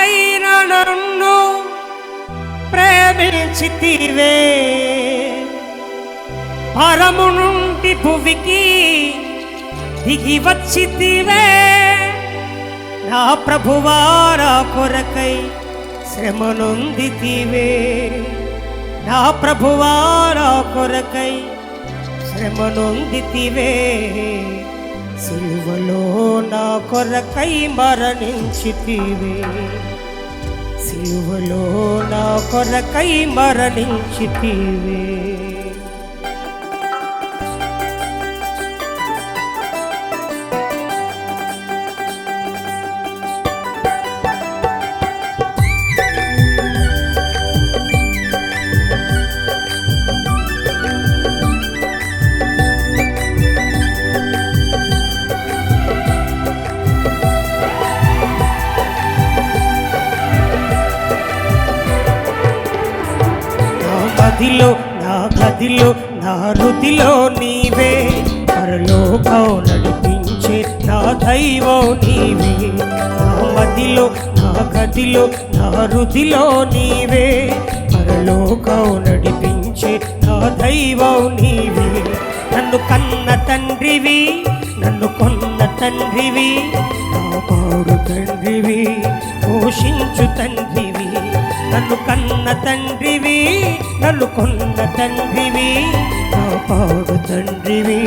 పాపినైన నన్ను ప్రేమించితివే, పరము నుండి భువికి దిగి వచ్చితివే. నా ప్రభువారా కొరకై శ్రమ నొందితివే, నా ప్రభువారా కొరకై శ్రమ నొందితివే. సిలువలో నా కొరకై మరణించితివే, సిలువలో నా కొరకై మరణించితివే. నా గదిలో నా హృదిలో నీవే, పరలోకం నడిపించే నా దైవం నీవే. నా మదిలో నా గదిలో నా హృదిలో నీవే, పరలోకం నడిపించే నా దైవం నీవే. నన్ను కన్న తండ్రివి, నన్ను కొన్న తండ్రివి, నా పాడు తండ్రివి, పోషించు తండ్రివి. నన్ను కన్న తండ్రివి, నన్ను కొన్న తండ్రివి, నా పాడు తండ్రివి,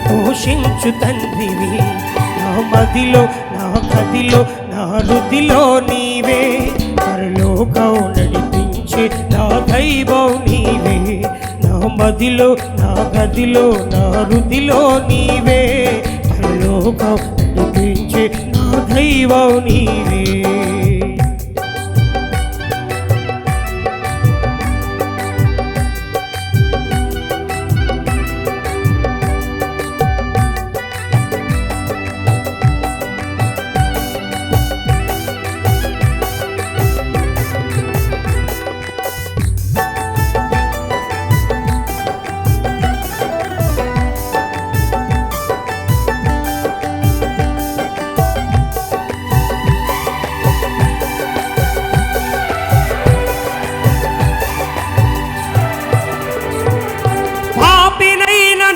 పోషించు తండ్రివి. నా మదిలో నా గదిలో నా హృదిలో నీవే, పరలోకం నడిపించే నా దైవం నీవే. నా మదిలో నా గదిలో నా హృదిలో నీవే, పరలోకం నడిపించే నా దైవం నీవే.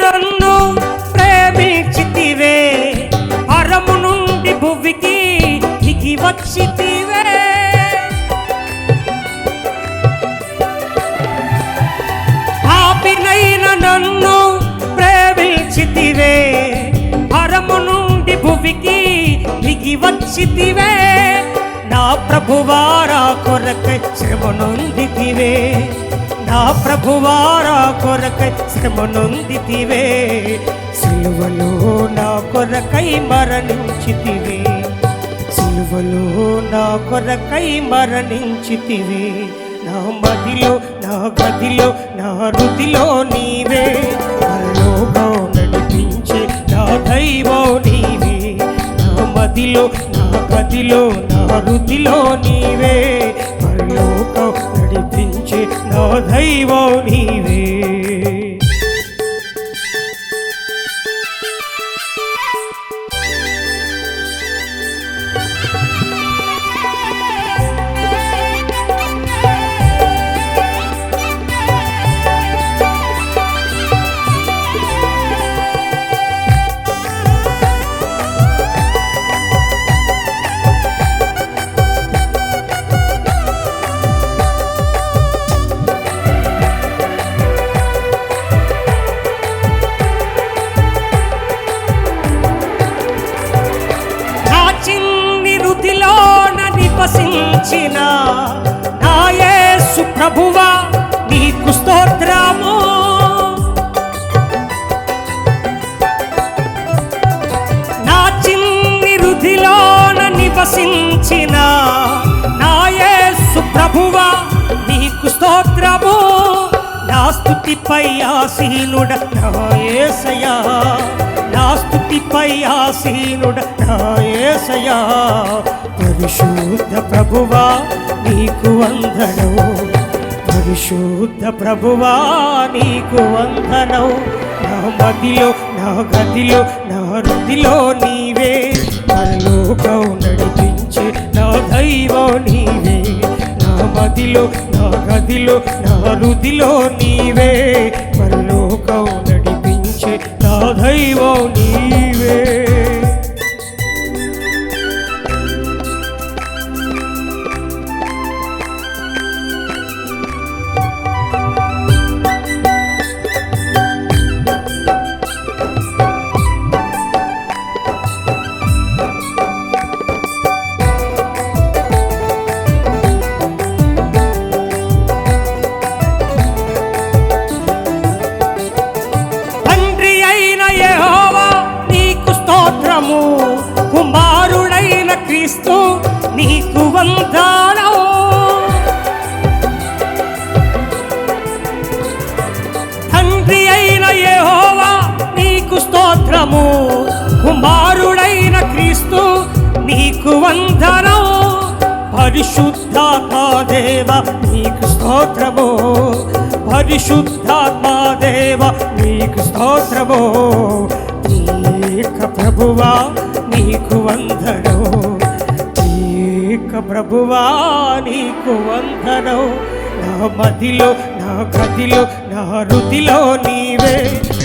నన్ను ప్రేమించితివే, పరము నుండి భువికి దిగి వచ్చితివే. పాపినైన నన్ను ప్రేమించితివే, పరము నుండి భువికి దిగి వచ్చితివే. నా ప్రభువారా కొరకై శ్రమ నొందితివే, నా ప్రభువారా కొరకై శ్రమ నొందితివే. సిలువలో నా కొరకై మరణించితివే, సిలువలో నా కొరకై మరణించితివే. నా మదిలో నా గదిలో నా హృదిలో నీవే, పరలోకం నడిపించే నా దైవం నీవే. నా మదిలో నా గదిలో నా హృదిలో నీవే, పరలోకం నడిపించే నా దైవం నీవే. నివసించిన నా యేసు ప్రభువా నీకు స్తోత్రము. నా చిన్ని హృదిలోన నివసించిన నా యేసు ప్రభువా నీకు స్తోత్రము. నా స్తుతిపై ఆసీనుడ నా యేసయ్యా, నా స్తుతిపై ఆసీనుడ నా యేసయ్యా. పరిశుద్ధ ప్రభువా నీకు వందనం, పరిశుద్ధ ప్రభువా నీకు వందనం. నా మదిలో నా గదిలో నా హృదిలో నీవే, పరలోకం నడిపించే నా దైవం నీవే. మదిలో నా గదిలో నా హృదిలో నీవే పరలోకం నడిపించే నా దైవం నీవే. కుమారుడైన క్రీస్తు నీకు వందనం. తండ్రి అయిన యెహోవా నీకు స్తోత్రము, కుమారుడైన క్రీస్తు నీకు వందనం. పరిశుద్ధాత్మా దేవ నీకు స్తోత్రము, పరిశుద్ధాత్మా దేవ నీకు స్తోత్రము. ఏక ప్రభువా నీకు వందనం, ఏక ప్రభువా నీకు వందనం. నా మదిలో నా గదిలో నా హృదిలో నీవే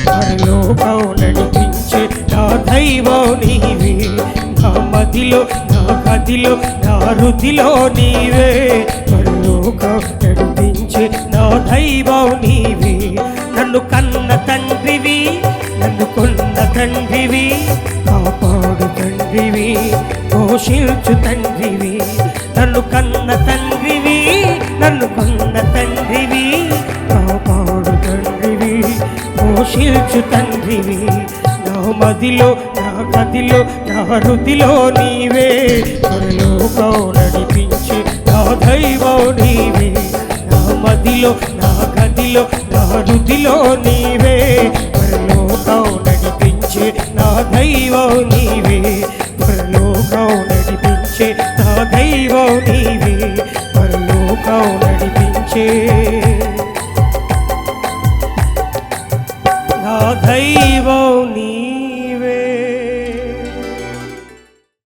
పరలోకం నడిపించే నా దైవం నీవే. నా మదిలో నా గదిలో నా హృదిలో నీవే పరలోకం నడిపించే నా దైవం నీవే. నన్ను కన్న తండ్రివి, నన్ను కొన్న తండ్రివి, కాపాడు తండ్రివి, పోషించు తండ్రివి. నన్ను కన్న తండ్రివి, నన్ను కొన్న తండ్రివి, కాపాడు తండ్రివి, పోషించు తండ్రివి. నా మదిలో నా గదిలో నా హృదిలో నీవే పరలోకం నడిపించే నా దైవం నీవే. నా మదిలో నా గదిలో నా హృదిలో నీవే పరలోకం నడిపించే నా దైవం నీవే. పరలోకం నడిపించే నా దైవం నీవే పరలోకం నడిపించే